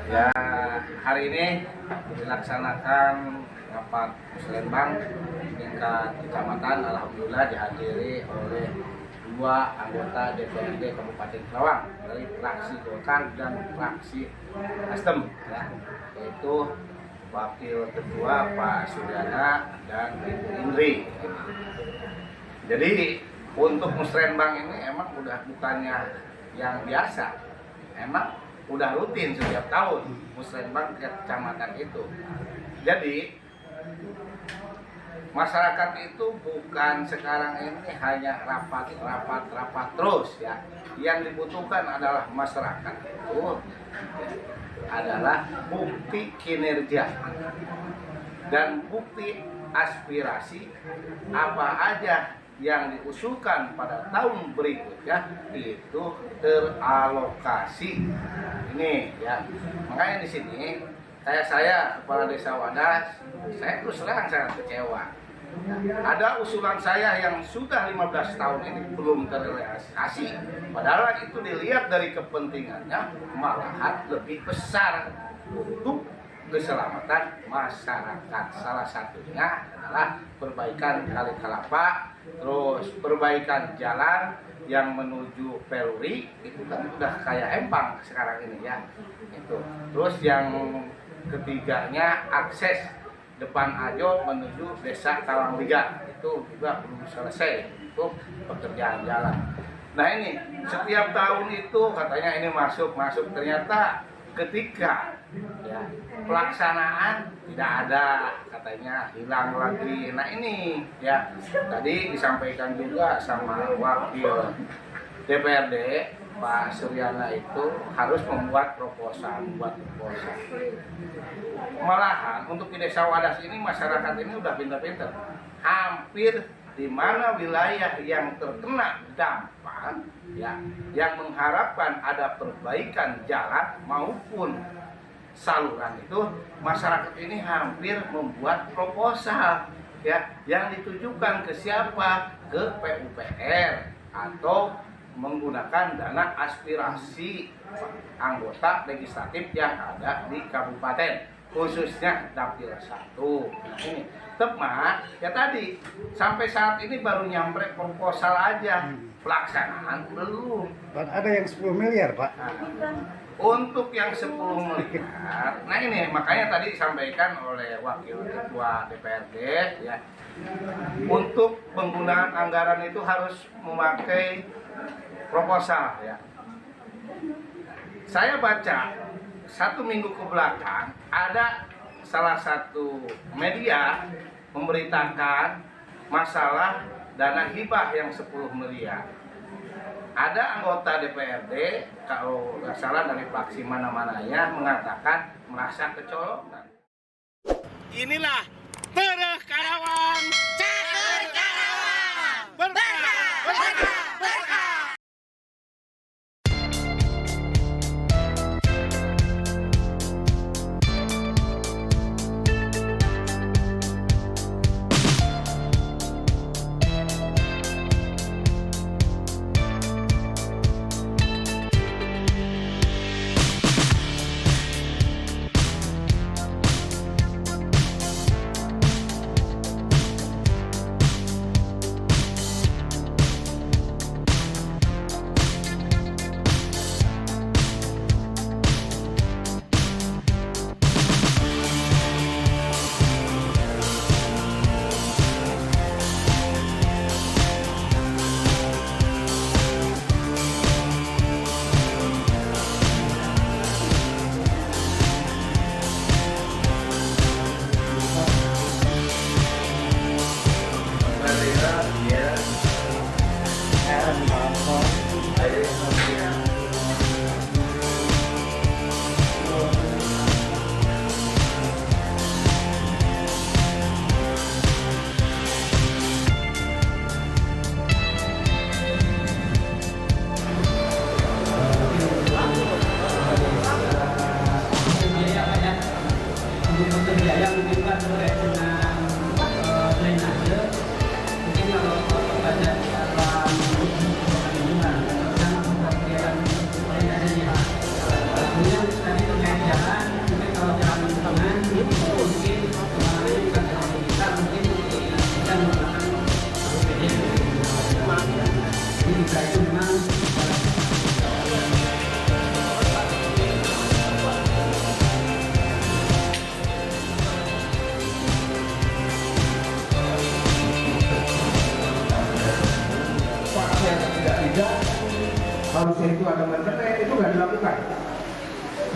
Ya, hari ini dilaksanakan rapat musrenbang tingkat kecamatan. Alhamdulillah dihadiri oleh 2 anggota DPRD Kabupaten Kerawang dari fraksi Golkar dan fraksi Nasdem, ya, yaitu Wakil Ketua Pak Suryana dan Ibu Indri. Jadi untuk musrenbang ini emang udah bukannya yang biasa, emang udah rutin setiap tahun musrenbang ke kecamatan itu. Jadi masyarakat itu bukan sekarang ini hanya rapat terus, ya. Yang dibutuhkan adalah masyarakat itu adalah bukti kinerja dan bukti aspirasi apa aja yang diusulkan pada tahun berikutnya itu teralokasi. Ini ya, makanya di sini saya kepala desa Wadas, saya terus terang sangat kecewa. Ada usulan saya yang sudah 15 tahun ini belum terrealisasi, padahal itu dilihat dari kepentingannya malahan lebih besar untuk keselamatan masyarakat. Salah satunya adalah perbaikan Kali Kalapa, terus perbaikan jalan yang menuju Peluri, itu kan udah kayak Empang sekarang ini, ya. Itu. Terus yang ketiganya akses depan Ajo menuju Desa Tawangliga, itu juga belum selesai untuk pekerjaan jalan. Nah ini setiap tahun itu katanya ini masuk, ternyata ketika ya pelaksanaan tidak ada, katanya hilang lagi. Nah ini ya tadi disampaikan juga sama Wakil DPRD Pak Suryana itu harus membuat proposal. Malahan untuk di Desa Wadas ini masyarakat ini udah pintar-pintar. Hampir di mana wilayah yang terkena dampak, ya, yang mengharapkan ada perbaikan jalan maupun saluran itu, masyarakat ini hampir membuat proposal, ya, yang ditujukan ke siapa? Ke PUPR atau menggunakan dana aspirasi anggota legislatif yang ada di kabupaten, khususnya Dapil 1. Nah, ini tepat ya, tadi sampai saat ini baru nyampe proposal aja, pelaksanaan belum. Ada yang 10 miliar, Pak. Nah, untuk yang 10 miliar, nah ini makanya tadi disampaikan oleh Wakil Ketua DPRD, ya, untuk penggunaan anggaran itu harus memakai proposal, ya. Saya baca 1 minggu ke belakang ada salah satu media memberitakan masalah dana hibah yang 10 miliar. Ada anggota DPRD, kalau nggak salah dari fraksi mana-mananya, mengatakan merasa kecolongan. Inilah Tereh Karawang, Caker Karawang, berkah.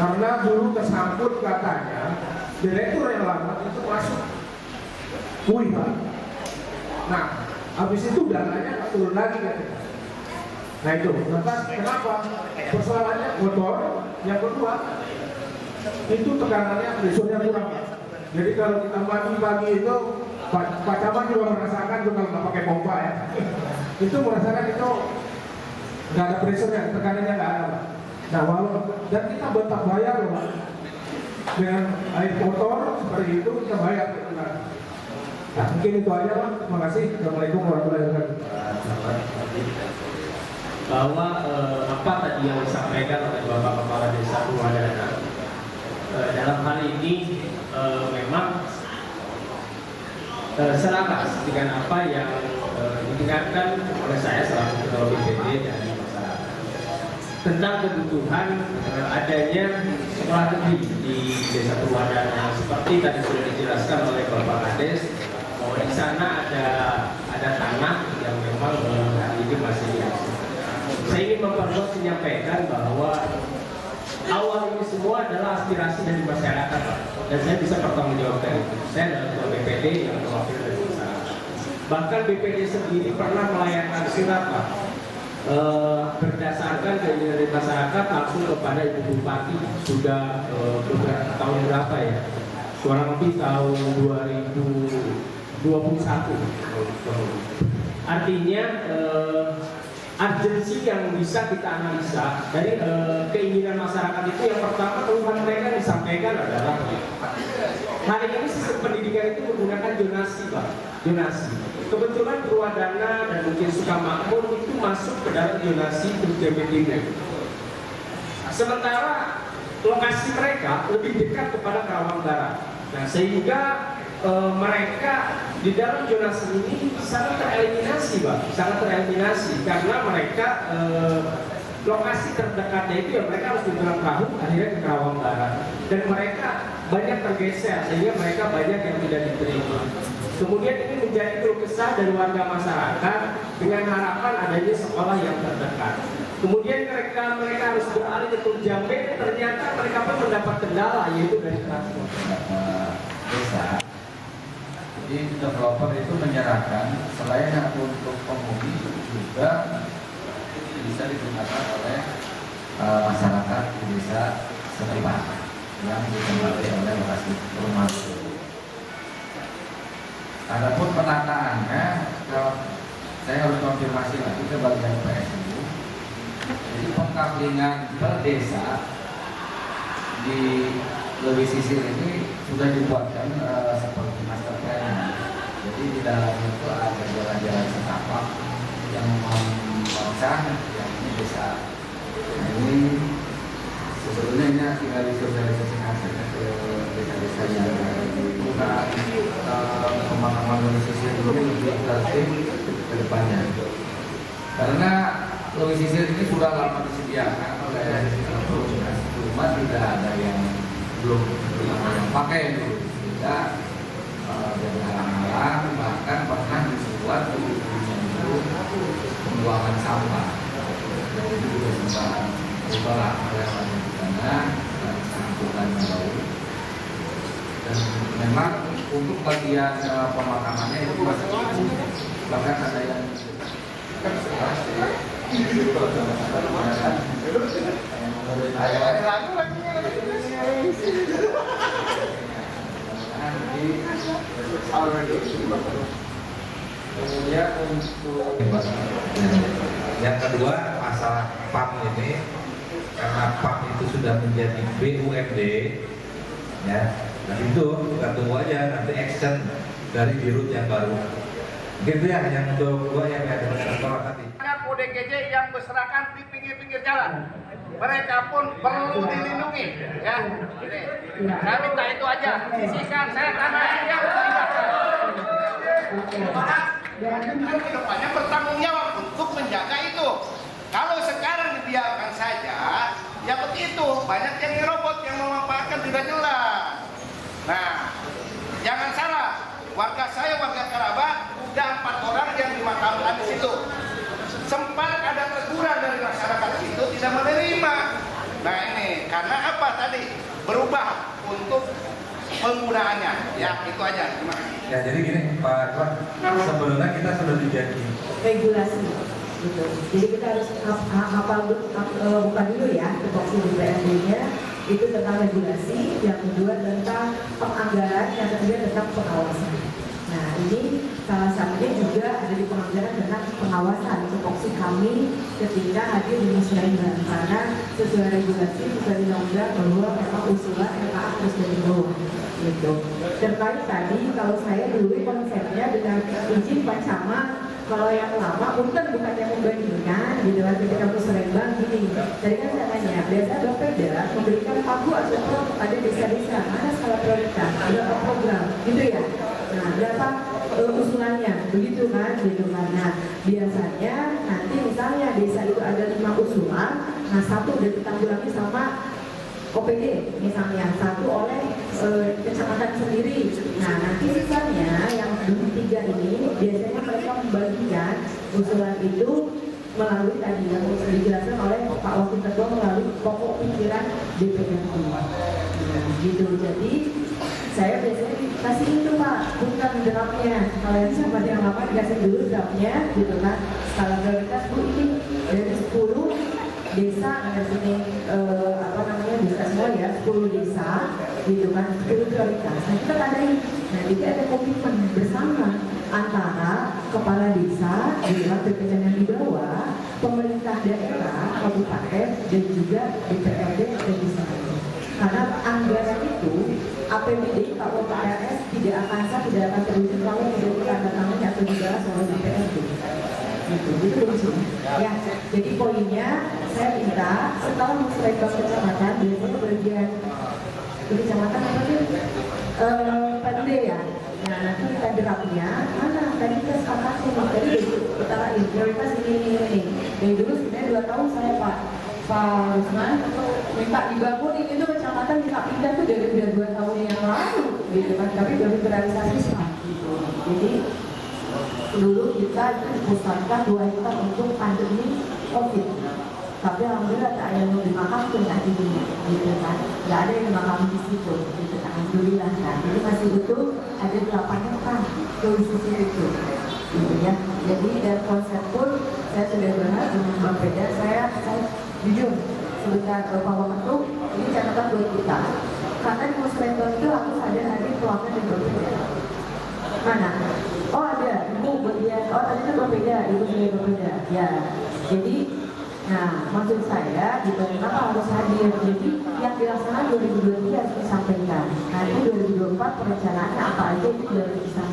karena dulu tersangkut katanya direktur yang lama itu masuk Pak. Nah, habis itu dananya nggak turun lagi katanya. Nah itu, lantas kenapa? Persoalannya motor, yang kedua itu tekanannya presurnya kurang. Jadi kalau kita pagi itu Pak Camat juga merasakan juga kalau nggak pakai pompa ya. Itu merasakan itu nggak ada presurnya, tekanannya nggak ada. Pak. Nah dan kita bentak bayar loh Pak. Dengan air kotor seperti itu kita bayar. Nah mungkin itu aja Pak. Terima kasih. Assalamualaikum warahmatullahi wabarakatuh. Bahwa apa tadi yang disampaikan oleh Bapak Kepala Desa Purwadana dalam hal ini memang selaras dengan apa yang didengarkan oleh saya selaku Ketua BPD dan masyarakat tentang kebutuhan adanya sekolah negeri di Desa Purwadana seperti tadi sudah dijelaskan oleh Bapak Kades bahwa di sana ada tanah yang memang ini masih diakses. Saya ingin menyampaikan bahwa awal ini semua adalah aspirasi dari masyarakat, Pak. Dan saya bisa bertanggungjawabkan itu. Saya adalah ketua BPD yang mewakili dari masyarakat. Bahkan BPD sendiri pernah melayangkan surat, Pak, berdasarkan keinginan dari masyarakat langsung kepada Ibu Bupati sudah beberapa tahun berapa ya? Kurang lebih tahun 2021. Artinya urgensi yang bisa kita analisa dari keinginan masyarakat itu yang pertama keluhan mereka disampaikan adalah hari ini sistem pendidikan itu menggunakan zonasi Pak, zonasi. Kebetulan Purwadana dan mungkin Sukamakmur itu masuk ke dalam zonasi Jabodetabek. Sementara lokasi mereka lebih dekat kepada Karawang Barat. Nah sehingga mereka di dalam zonasi ini sangat tereliminasi, Pak, sangat tereliminasi karena mereka lokasi terdekatnya itu ya mereka harus berjalan perahu akhirnya ke Karawang Barat dan mereka banyak tergeser sehingga mereka banyak yang tidak diterima. Kemudian ini menjadi keluh kesah dari warga masyarakat dengan harapan adanya sekolah yang terdekat. Kemudian mereka harus beralih ke Jambe, ternyata mereka pun mendapat kendala yaitu dari transport. Desa. Jadi developer itu menyerahkan selain yang untuk penghuni juga bisa digunakan oleh masyarakat di desa setempat yang ditempati oleh lokasi rumah. Adapun penataannya, kalau saya harus konfirmasi lagi ke bagian PSU. Jadi pengkaplingan per desa di lebih sisir ini sudah dibuatkan seperti master plan. Jadi di dalam itu ada jalan-jalan setapak yang memecah yang ini desa. Nah, ini sebetulnya ini tinggal disosialisasikan saja ke desa-desa yang bukan pemakaman lebih sisir ini lebih tertib ke depannya. Karena lebih sisir ini sudah lama disediakan oleh perusahaan, cuma tidak ada yang belum pakai dulu sehingga dari halang-halang bahkan pernah dibuat untuk pembuangan sampah dan itu juga sempat ditolak oleh sana dan mengumpulkan bau dan memang untuk bagian pemakamannya itu masih bahkan ada yang Kemudian untuk yang kedua masalah PAM ini, karena PAM itu sudah menjadi BUMD ya, dan itu kita tunggu aja nanti action dari dirut yang baru gitu ya. Yang kedua yang ada sekolah tadi ODGJ yang berserakan di pinggir-pinggir jalan, mereka pun perlu dilindungi ya. Ini saya minta itu aja, sisihkan, saya tanah yang kedepannya bertanggung jawab untuk menjaga itu. Kalau sekarang dibiarkan saja, ya begitu banyak yang nyerobot yang memanfaatkan tidak jelas. Nah, jangan salah, warga saya warga Karabat udah 4 orang yang dimakamkan di situ. Sempat ada teguran dari masyarakat itu tidak menerima. Nah ini karena apa tadi berubah untuk penggunaannya, ya itu aja. Terima kasih. Ya jadi gini Pak Tuan, sebelumnya kita sudah dijanji regulasi gitu. Jadi kita harus buka dulu ya tupoksi DPRD-nya itu tentang regulasi, yang kedua tentang penganggaran, yang ketiga tentang pengawasan. Nah ini salah satunya juga ada di penganggaran tentang pengawasan tupoksi kami ketika hadir di musyawarah, karena sesuai regulasi sesuai undang-undang bahwa memang usulan LKA harus dari bawah gitu. Terkait tadi kalau saya dulu konsepnya dengan izin Pak Camat, kalau yang lama punten bukan yang membandingkan gitu kan, ketika musrembang gini. Tadi kan saya tanya, biasa Bapeda memberikan pagu atau ada desa-desa mana skala prioritas, ada program gitu ya. Nah, berapa usulannya, begitu kan, gitu kan. Nah, biasanya nanti misalnya desa itu ada 5 usulan, nah 1 udah ditanggulangi sama OPD misalnya, 1 oleh kecamatan sendiri. Nah nanti sisanya yang 3 ini biasanya mereka membagikan usulan itu melalui tadi yang dijelaskan oleh Pak Wakil Ketua melalui pokok pikiran DPRD. Nah, gitu. Jadi saya biasanya kasih itu Pak, bukan draftnya. Kalau yang sahabat yang lama dikasih dulu draftnya, gitu kan. Skala prioritas Bu ini dari 10 desa ada sini desa semua ya, 10 desa gitu kan, 10 prioritas. Nah kita tandai, nah jadi ada komitmen bersama antara kepala desa di PPN yang di bawah, pemerintah daerah, kabupaten dan juga DPRD dan desa. Karena anggaran itu APBD kalau PRS tidak akan sah, tidak akan terwujud kalau tidak ditandatangani atau dibahas oleh DPRD. Itu lucu ya. Jadi poinnya saya minta setelah musrembang kecamatan, biasanya bagian di kecamatan apa sih PND ya. Nah nanti kita draftnya mana tadi kita sepakati, tadi kita lagi prioritas ini. Dari dulu sebenarnya 2 tahun saya Pak Rusman minta dibangun itu kecamatan minta pindah tuh dari 2 tahun yang lalu gitu kan, tapi baru terrealisasi sekarang gitu. Jadi dulu kita itu dipusatkan 2 hektar untuk pandemi COVID, tapi alhamdulillah tak ada yang dimakamkan lah di dunia, gitu kan, nggak ada yang dimakamkan di situ, gitu kan, alhamdulillah kan. Jadi masih butuh ada 8 hektar di sisi itu, gitu ya. Jadi dari konsep pun saya sudah bahas dengan Bapeda, saya jujur sebentar Pak Waktu ini catatan buat kita, karena di musrembang itu harus ada hadir pelanggan yang berbeda. Mana? Oh ada, ibu bagian, oh tadi itu berbeda, ibu sudah berbeda. Ya, jadi, nah maksud saya, gitu, kenapa harus hadir? Jadi yang dilaksanakan 2023 harus disampaikan. Nah itu 2024 perencanaannya apa aja itu sudah bisa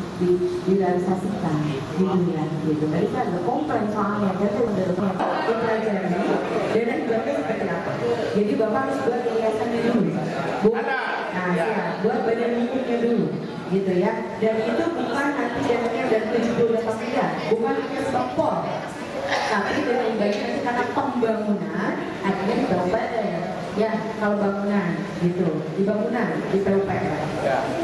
direalisasikan, gitu ya. Gitu. Tadi kan ada komplain soalnya, jadi udah dipelajari. Dan juga seperti apa? Jadi bapak harus buat yayasannya dulu, nah ya, buat badan hukumnya dulu. Gitu ya, dan itu bukan nanti dananya dari 78 miliar, bukan hanya stempel, tapi dana hibahnya nanti karena pembangunan artinya di PUPR ya, kalau bangunan gitu, di bangunan di PUPR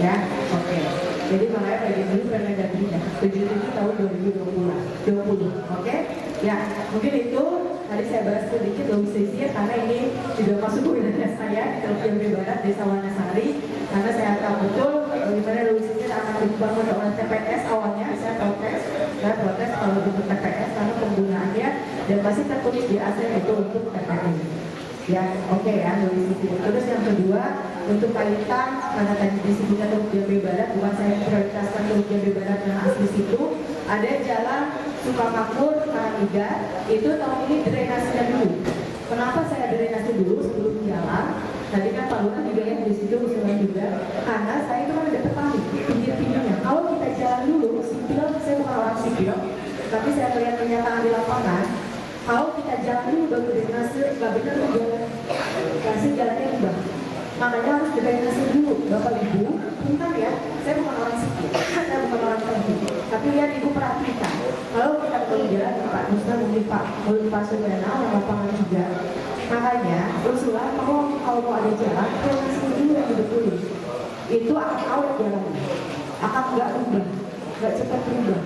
ya, oke. Jadi makanya bagi dulu Permendagri 77 tahun 2020, oke? Ya, mungkin itu tadi saya bahas sedikit logistiknya karena ini juga masuk ke wilayah saya di Teluk Jambi Barat, Desa Wanasari, karena saya tahu betul bagaimana logistiknya akan dibangun oleh TPS awalnya. Saya protes kalau untuk TPS karena penggunaannya dan masih tertulis di ASN itu untuk TPS. Ya, oke ya, logistik. Terus yang kedua, untuk kaitan karena tadi disebutkan Teluk Jambi Barat, bukan saya prioritaskan Teluk Jambi Barat yang asli situ, ada jalan Sukamakmur, Karangida, itu tahun ini drainasinya dulu. Kenapa saya drainasi dulu sebelum jalan? Tadi kan Pak Lurah juga yang di situ usulan juga, karena saya itu kan ada petani pinggir-pinggirnya. Kalau kita jalan dulu, sipil, saya bukan orang sipil, tapi saya melihat kenyataan di lapangan. Kalau kita jalan dulu baru drainasi, nggak benar jalan, kasih jalannya ubah. Makanya harus drainasi dulu, Bapak Ibu. Bukan ya, saya bukan orang sipil, saya bukan orang teknik. Tapi lihat Ibu perhatikan, kalau kita perlu jalan, Pak Nusra mungkin Pak Suryana, yang lapangan juga. Makanya usulan kalau mau ada jalan, drainasi dulu yang dibetulin. Itu akan awet jalannya, akan nggak ubah, nggak cepat berubah.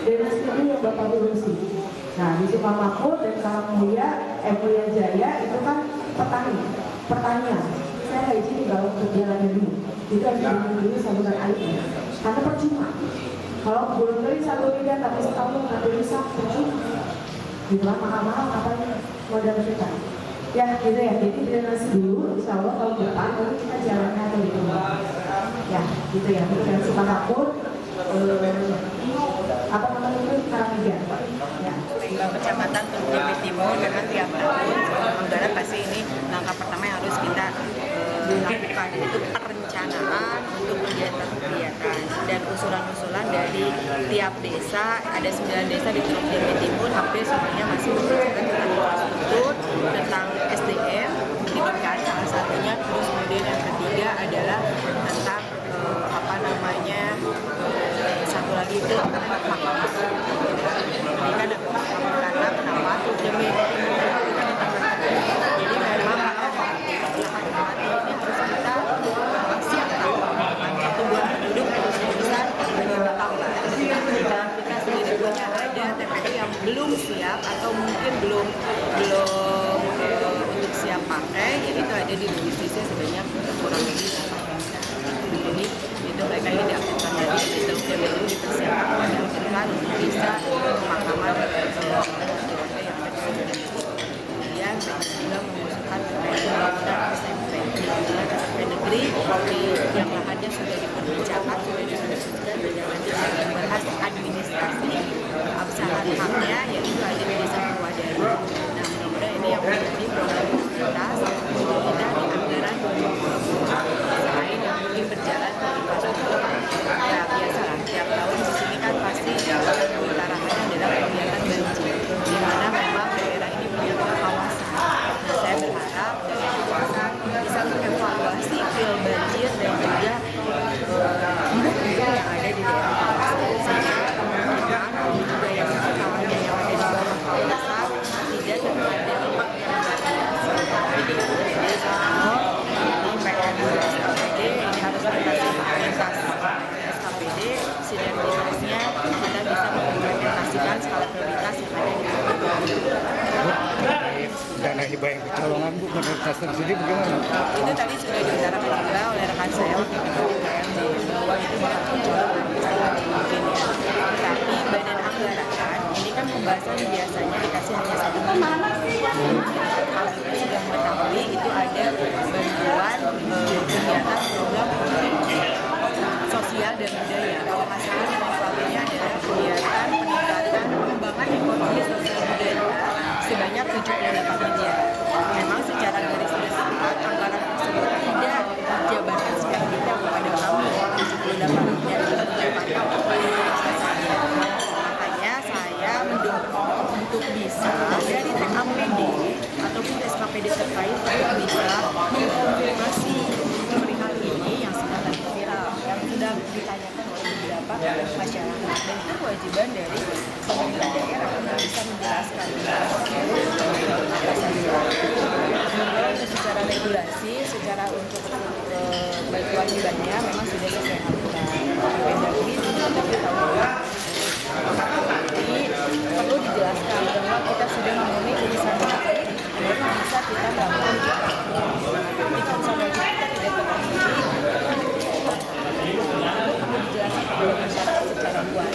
Drainasi dulu yang Bapak lurusin. Nah, di Sukamakmur dan Karangmulia Mulia Jaya itu kan pertanian. Saya nggak izin dibawa ke jalannya dulu. Itu harus dibangun dulu saluran airnya. Karena percuma. Kalau belum beli 1 miliar tapi setahun nggak bisa percuma. Gitu lah, mahal-mahal ngapain modal kita. Ya gitu ya, jadi drenase dulu, insya Allah tahun depan baru kita jalannya atau gitu. Ya gitu ya, jangan suka takut. Apa namanya itu Karangija ya. Kecamatan Teluk Jambe Timur memang tiap tahun anggaran pasti ini langkah pertama yang harus kita lakukan, yaitu perencanaan untuk kegiatan-kegiatan dan usulan-usulan dari tiap desa. Ada 9 desa di Teluk Jambe Timur, hampir semuanya masih membutuhkan tentang infrastruktur, tentang SDM, gitu kan salah satunya. Terus kemudian yang ketiga adalah tentang satu lagi itu makanan. Ini kan karena kenapa Teluk Jambe jadi memang lahan ini harus kita siapkan pertumbuhan penduduk harus sebesar 5 tahun lah. Dan kita sendiri punya ada TPI yang belum siap atau mungkin belum untuk siap pakai, jadi itu ada di divisi sebanyak kurang lebih 8 desa. Jadi itu mereka ini diaktifkan lagi di Teluk Jambe itu dipersiapkan dan untuk bisa pemakaman kemudian juga mengusulkan pembangunan SMP negeri yang lahannya sudah diperbincangkan, sudah diskusikan dan nanti akan membahas administrasi absahan haknya, yaitu ada di desa Purwadari. Nah, mudah-mudahan ini yang menjadi program prioritas untuk kita di anggaran 2020 selain yang mungkin berjalan ke infrastruktur. Ya biasalah, tiap tahun di sini kan pasti utarakannya adalah kegiatan banjir, di mana memang daerah ini punya kawasan. Nah, saya berharap dari kawasan bisa mengevaluasi fil banjir dan juga yang ada di daerah kawasan, sehingga teman-teman juga yang kawannya yang ada di bawah kawasan tidak terjadi dampak yang luar biasa. Jadi semua ini PN SKPD ini harus kita sinkronisasi SKPD, sinergitasnya kita bisa mengimplementasikan skala prioritas yang ada di Dana hibah yang kecolongan Bu, menurut sendiri bagaimana? itu tadi sudah diutarakan juga oleh rekan saya waktu itu di PMD bahwa itu bukan kecolongan mungkin ya. Tapi badan anggaran ini kan pembahasan biasanya dikasih hanya 1 bulan. Kalau kita sudah mengetahui itu ada bantuan kegiatan program sosial dan budaya. Kalau nggak salah nomenklaturnya adalah kegiatan peningkatan pengembangan ekonomi sosial budaya sebanyak 78 miliar. Memang secara garis besar anggaran tersebut tidak dijabarkan secara detail kepada kami 78 miliar makanya saya mendorong untuk bisa dari TKPD ataupun SKPD terkait untuk bisa mengkonfirmasi perihal ini yang sedang viral, yang sudah ditanyakan oleh beberapa masyarakat, dan itu kewajiban dari pemerintah daerah untuk bisa menjelaskan apa saja. Sementara untuk secara regulasi, secara untuk bantuan hibahnya memang sudah sesuai aturan Kemendagri, tapi tahun ini perlu dijelaskan bahwa kita sudah memenuhi tulisan wajib, baru bisa kita melakukan di tulisan wajib kita tidak terpenuhi. Perlu dijelaskan kepada masyarakat secara luas.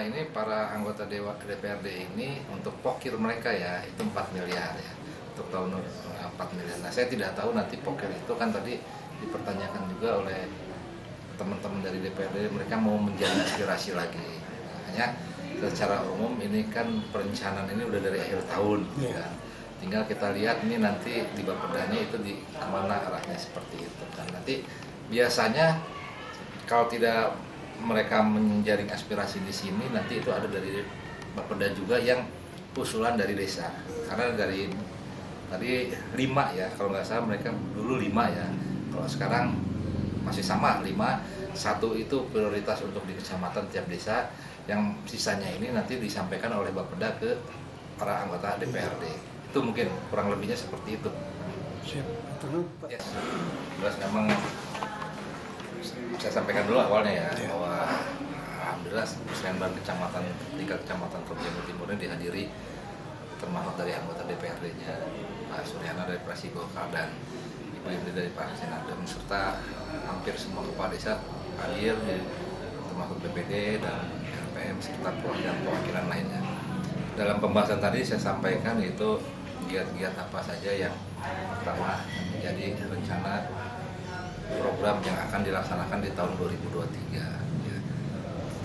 Ini para anggota DPRD ini untuk pokir mereka ya itu 4 miliar ya untuk tahun 4 miliar. Nah saya tidak tahu nanti pokir itu kan tadi dipertanyakan juga oleh teman-teman dari DPRD, mereka mau menjadi aspirasi lagi. Hanya secara umum ini kan perencanaan ini udah dari akhir tahun, kan. Tinggal kita lihat ini nanti di Bapedanya itu di kemana arahnya seperti itu. Dan nanti biasanya kalau tidak mereka menjaring aspirasi di sini, nanti itu ada dari Bapeda juga yang usulan dari desa. Karena dari tadi 5 ya, kalau nggak salah mereka dulu 5 ya. Kalau sekarang masih sama 5, 1 itu prioritas untuk di kecamatan tiap desa, yang sisanya ini nanti disampaikan oleh Bapeda ke para anggota DPRD. Itu mungkin kurang lebihnya seperti itu. Siap. Yes. Jelas memang saya sampaikan dulu awalnya ya bahwa alhamdulillah alhamdulillah musrenbang kecamatan tingkat kecamatan Klub Jamur Timur ini dihadiri termasuk dari anggota DPRD-nya Pak Suryana dari Praksi Golkar dan Ibu Indri dari Partai Nasdem serta hampir semua kepala desa hadir, termasuk BPD dan LPM serta perwakilan lainnya. Dalam pembahasan tadi saya sampaikan itu giat-giat apa saja yang pertama menjadi rencana program yang akan dilaksanakan di tahun 2023. Ya.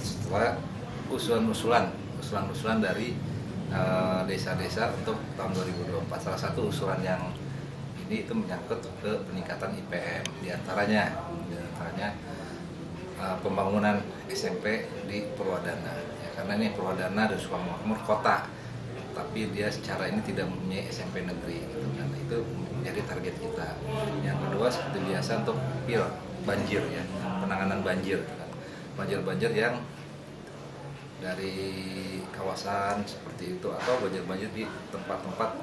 Setelah usulan-usulan dari desa-desa untuk tahun 2024. Salah satu usulan yang ini itu menyangkut ke peningkatan IPM, diantaranya pembangunan SMP di Purwadana. Ya, karena ini Purwadana dan Sukamakmur kota, tapi dia secara ini tidak mempunyai SMP negeri. Gitu kan. Itu menjadi target kita. Yang kedua seperti biasa untuk banjir ya, penanganan banjir. Gitu kan. Banjir-banjir yang dari kawasan seperti itu atau banjir-banjir di tempat-tempat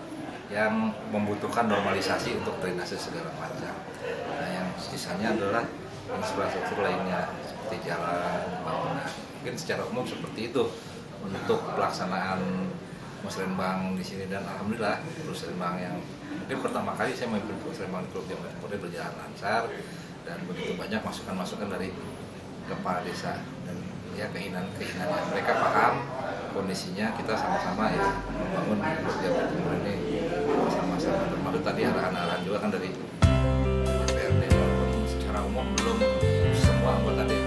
yang membutuhkan normalisasi untuk drainase segala macam. Nah, yang sisanya adalah infrastruktur lainnya seperti jalan, bangunan. Mungkin secara umum seperti itu untuk pelaksanaan musrenbang di sini dan alhamdulillah musrenbang yang mungkin pertama kali saya memimpin musrenbang di Klub Jamur Timur berjalan lancar dan begitu banyak masukan-masukan dari kepala desa dan ya keinginan mereka paham kondisinya, kita sama-sama ya membangun Klub Jamur Timur ini sama-sama, termasuk tadi arahan-arahan juga kan dari DPRD walaupun secara umum belum semua anggota DPRD